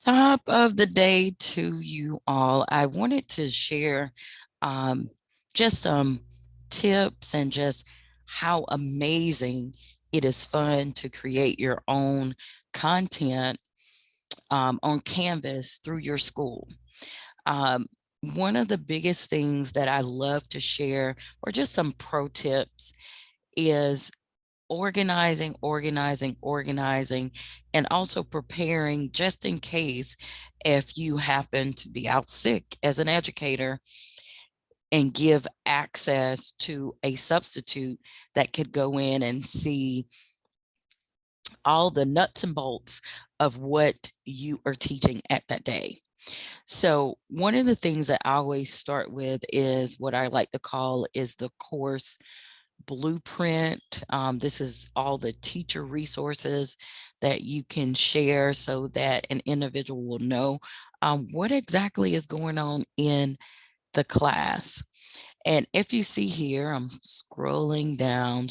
Top of the day to you all. I wanted to share um, just some tips and just how amazing it is fun to create your own content on Canvas through your school. Um, One of the biggest things that I love to share, or just some pro tips, is organizing, and also preparing just in case if you happen to be out sick as an educator and give access to a substitute that could go in and see all the nuts and bolts of what you are teaching at that day. So one of the things that I always start with is what I like to call is the course blueprint. This is all the teacher resources that you can share so that an individual will know what exactly is going on in the class. And if you see here, I'm scrolling down.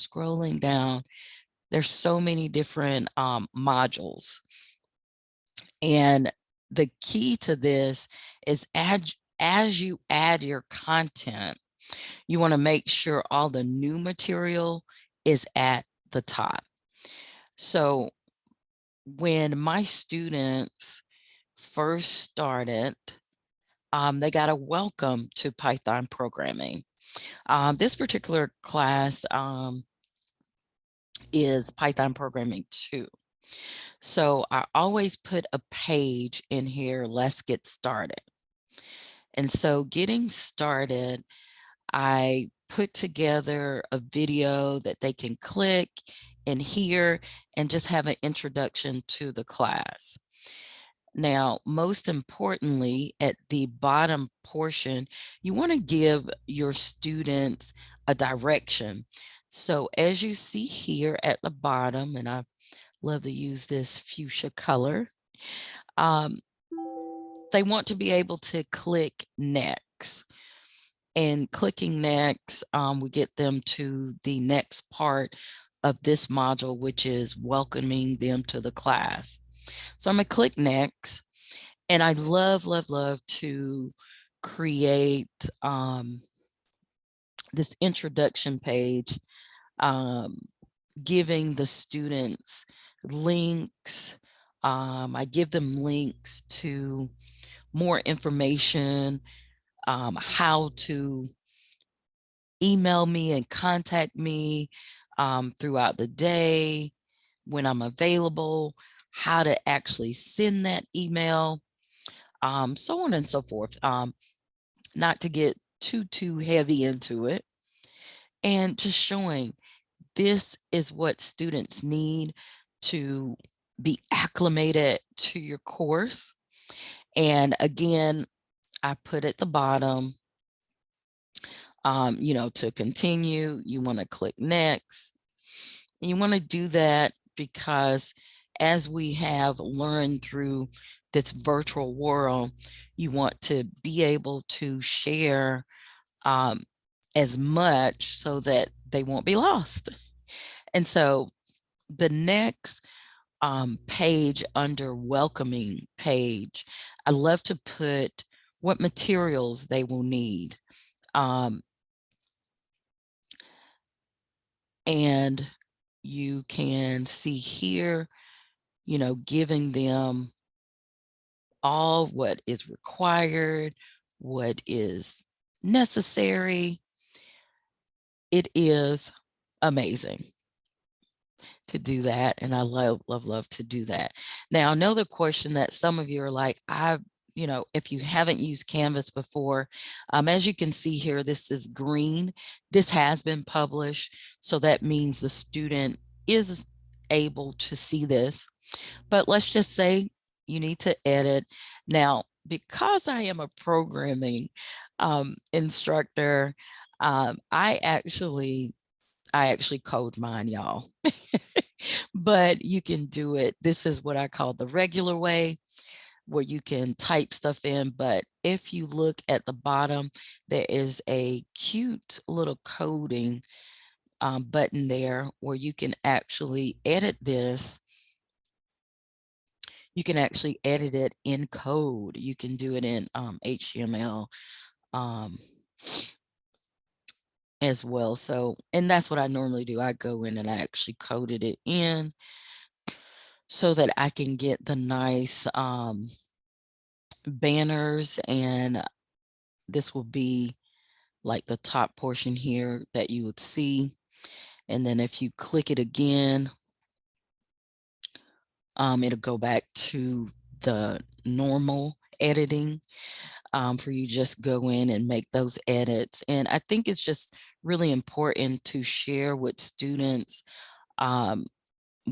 There's so many different modules. And the key to this is as you add your content, you want to make sure all the new material is at the top. So when my students first started, they got a welcome to Python programming. This particular class is Python programming 2. So I always put a page in here, let's get started. And so getting started, I put together a video that they can click and hear and just have an introduction to the class. Now, most importantly, at the bottom portion, you want to give your students a direction. So as you see here at the bottom, and I love to use this fuchsia color, um, they want to be able to click next. And clicking next, we get them to the next part of this module, which is welcoming them to the class. So I'm gonna click next, and I love to create this introduction page, um, giving the students links. I give them links to more information, how to email me and contact me throughout the day when I'm available, how to actually send that email, so on and so forth. Not to get too heavy into it, and just showing this is what students need to be acclimated to your course. And again, I put at the bottom, to continue, you want to click next. And you want to do that because as we have learned through this virtual world, you want to be able to share as much so that they won't be lost. And so the next page under welcoming page, I love to put what materials they will need. And you can see here, giving them all what is required, what is necessary. It is amazing to do that. And I love to do that. Now, another question that some of you are like, if you haven't used Canvas before, as you can see here, this is green. This has been published. So that means the student is able to see this. But let's just say you need to edit. Now, because I am a programming instructor, I actually code mine, y'all. But you can do it. This is what I call the regular way, where you can type stuff in. But if you look at the bottom, there is a cute little coding button there where you can actually edit this. You can actually edit it in code. You can do it in HTML um, as well. So, and that's what I normally do. I go in and I actually coded it in so that I can get the nice banners, and this will be like the top portion here that you would see. And then if you click it again, it'll go back to the normal editing for you just go in and make those edits. And I think it's just really important to share with students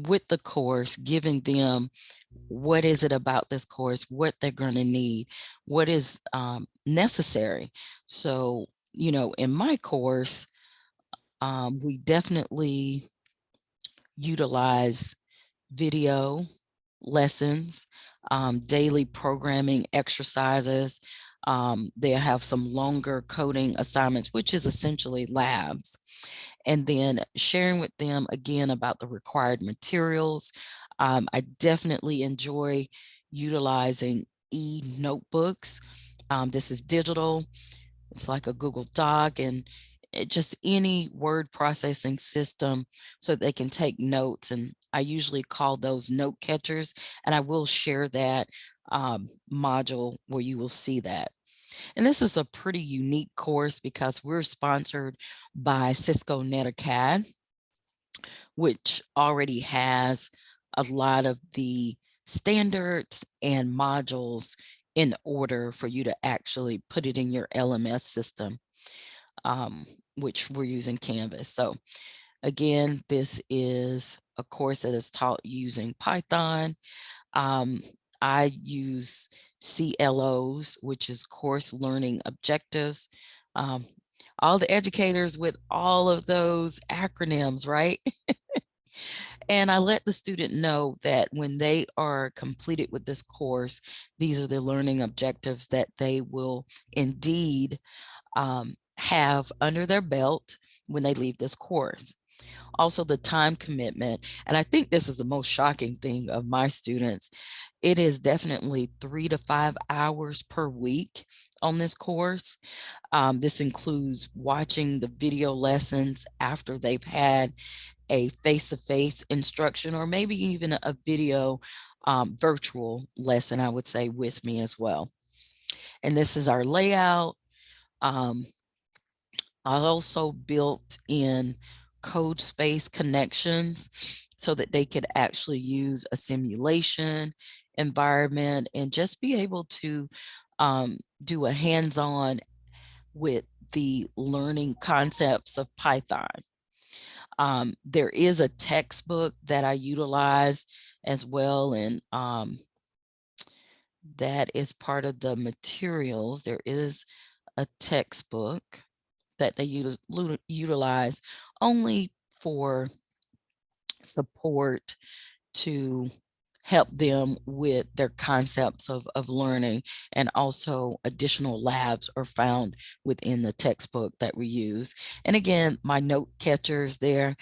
with the course, giving them what is it about this course, what they're going to need, what is necessary. So, you know, in my course, we definitely utilize video lessons, daily programming exercises. They'll have some longer coding assignments, which is essentially labs. And then sharing with them again about the required materials. I definitely enjoy utilizing e-notebooks. This is digital. It's like a Google Doc, and just any word processing system so they can take notes. And I usually call those note catchers, and I will share that module where you will see that. And this is a pretty unique course because we're sponsored by Cisco NetAcad, which already has a lot of the standards and modules in order for you to actually put it in your LMS system, which we're using Canvas. So again, this is a course that is taught using Python. I use CLOs, which is course learning objectives. All the educators with all of those acronyms, right? And I let the student know that when they are completed with this course, these are the learning objectives that they will indeed have under their belt when they leave this course. Also, the time commitment. And I think this is the most shocking thing of my students. It is definitely 3 to 5 hours per week on this course. This includes watching the video lessons after they've had a face-to-face instruction, or maybe even a video virtual lesson, I would say, with me as well. And this is our layout. I also built in code space connections so that they could actually use a simulation environment and just be able to do a hands-on with the learning concepts of Python. There is a textbook that I utilize as well, and that is part of the materials. There is a textbook that they utilize only for support to help them with their concepts of learning, and also additional labs are found within the textbook that we use. And again, my note catchers there,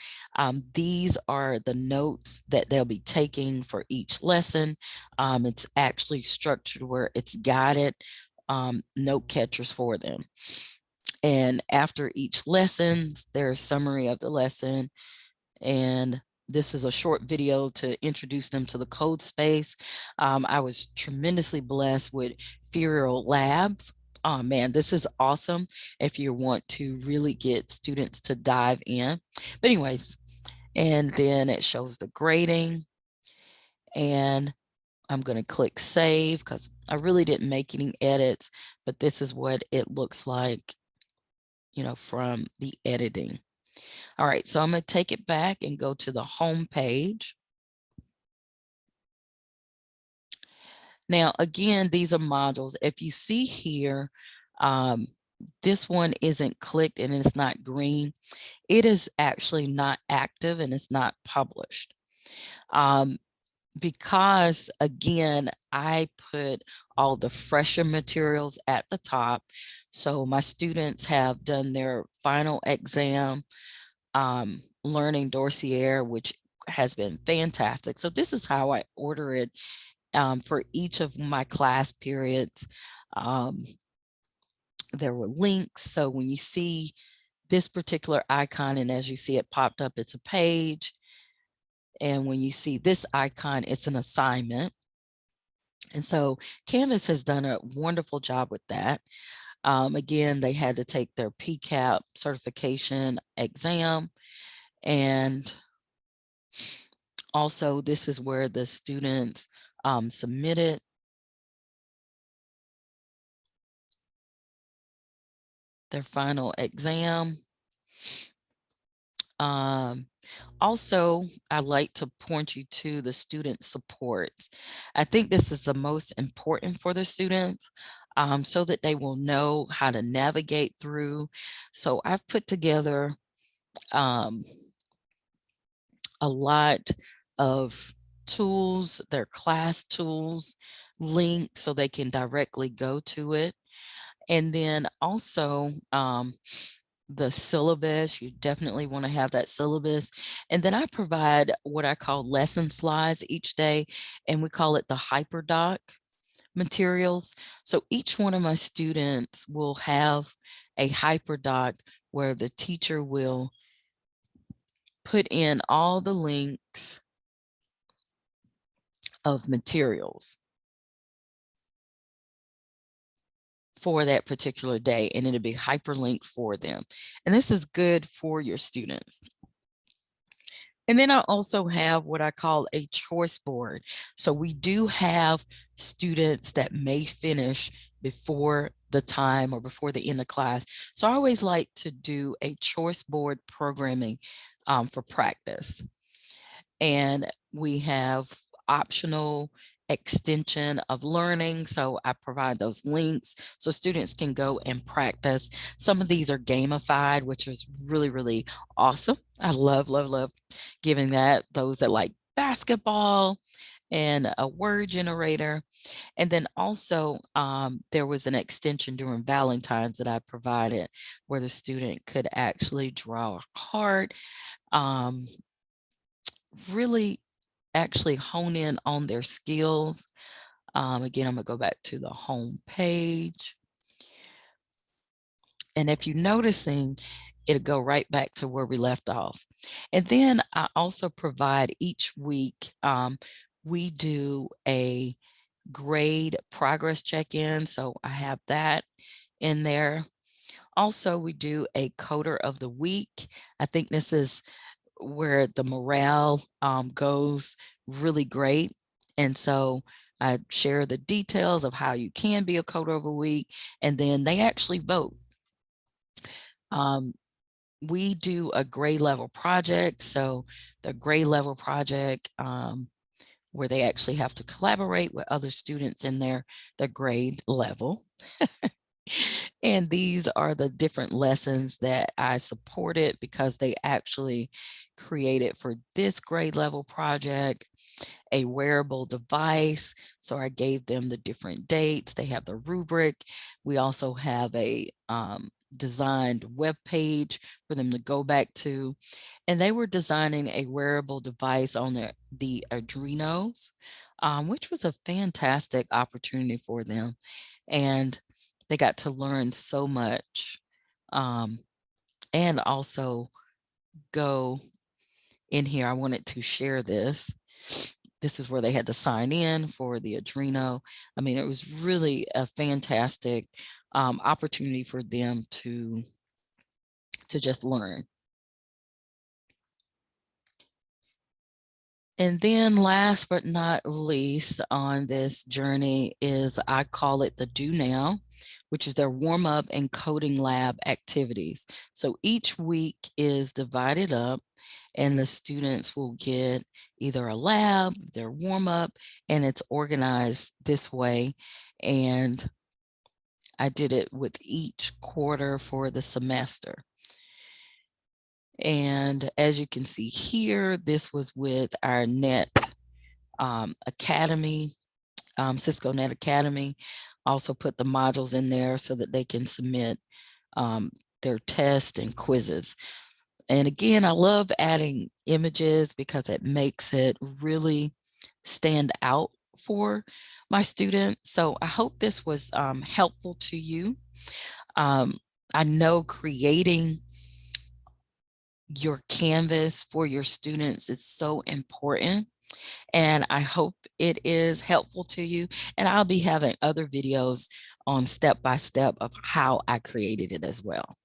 these are the notes that they'll be taking for each lesson. It's actually structured where it's guided note catchers for them. And after each lesson, there's a summary of the lesson. And this is a short video to introduce them to the code space. I was tremendously blessed with Furial Labs. Oh man, this is awesome if you want to really get students to dive in. But anyways, and then it shows the grading. And I'm going to click save because I really didn't make any edits, but this is what it looks like, you know, from the editing. All right, so I'm going to take it back and go to the home page. Now, again, these are modules. If you see here, this one isn't clicked and it's not green. It is actually not active and it's not published. Because again, I put all the fresher materials at the top. So my students have done their final exam, learning Dossier, which has been fantastic. So this is how I order it for each of my class periods, there were links. So when you see this particular icon, and as you see it popped up, it's a page. And when you see this icon, it's an assignment. And so Canvas has done a wonderful job with that. Again, they had to take their PCAP certification exam. And also, this is where the students submitted their final exam. Also, I like to point you to the student supports. I think this is the most important for the students, so that they will know how to navigate through. So I've put together a lot of tools, their class tools, links so they can directly go to it. And then also the syllabus, you definitely want to have that syllabus. And then I provide what I call lesson slides each day, and we call it the HyperDoc materials. So each one of my students will have a HyperDoc where the teacher will put in all the links of materials for that particular day, and it'll be hyperlinked for them. And this is good for your students. And then I also have what I call a choice board. So we do have students that may finish before the time or before the end of class. So I always like to do a choice board programming for practice. And we have optional extension of learning. So I provide those links so students can go and practice. Some of these are gamified, which is really, really awesome. I love, love, love giving that. Those that like basketball and a word generator. And then also there was an extension during Valentine's that I provided where the student could actually draw a card, really actually hone in on their skills. Again, I'm gonna go back to the home page. And if you're noticing, it'll go right back to where we left off. And then I also provide each week, we do a grade progress check-in. So I have that in there. Also, we do a coder of the week. I think this is where the morale goes really great. And so I share the details of how you can be a coder of a week, and then they actually vote. We do a grade level project. So the grade level project where they actually have to collaborate with other students in their grade level. And these are the different lessons that I supported because they actually created for this grade level project a wearable device. So I gave them the different dates. They have the rubric. We also have a designed web page for them to go back to. And they were designing a wearable device on the Arduinos, which was a fantastic opportunity for them. And they got to learn so much, and also go in here. I wanted to share this. This is where they had to sign in for the Arduino. I mean, it was really a fantastic opportunity for them to just learn. And then last but not least on this journey is, I call it the Do Now, which is their warm up and coding lab activities. So each week is divided up and the students will get either a lab, their warm up, and it's organized this way. And I did it with each quarter for the semester. And as you can see here, this was with our NET Academy, Cisco NET Academy. Also put the modules in there so that they can submit their tests and quizzes. And again, I love adding images because it makes it really stand out for my students. So I hope this was helpful to you. I know creating your Canvas for your students is so important, and I hope it is helpful to you. And I'll be having other videos on step by step of how I created it as well.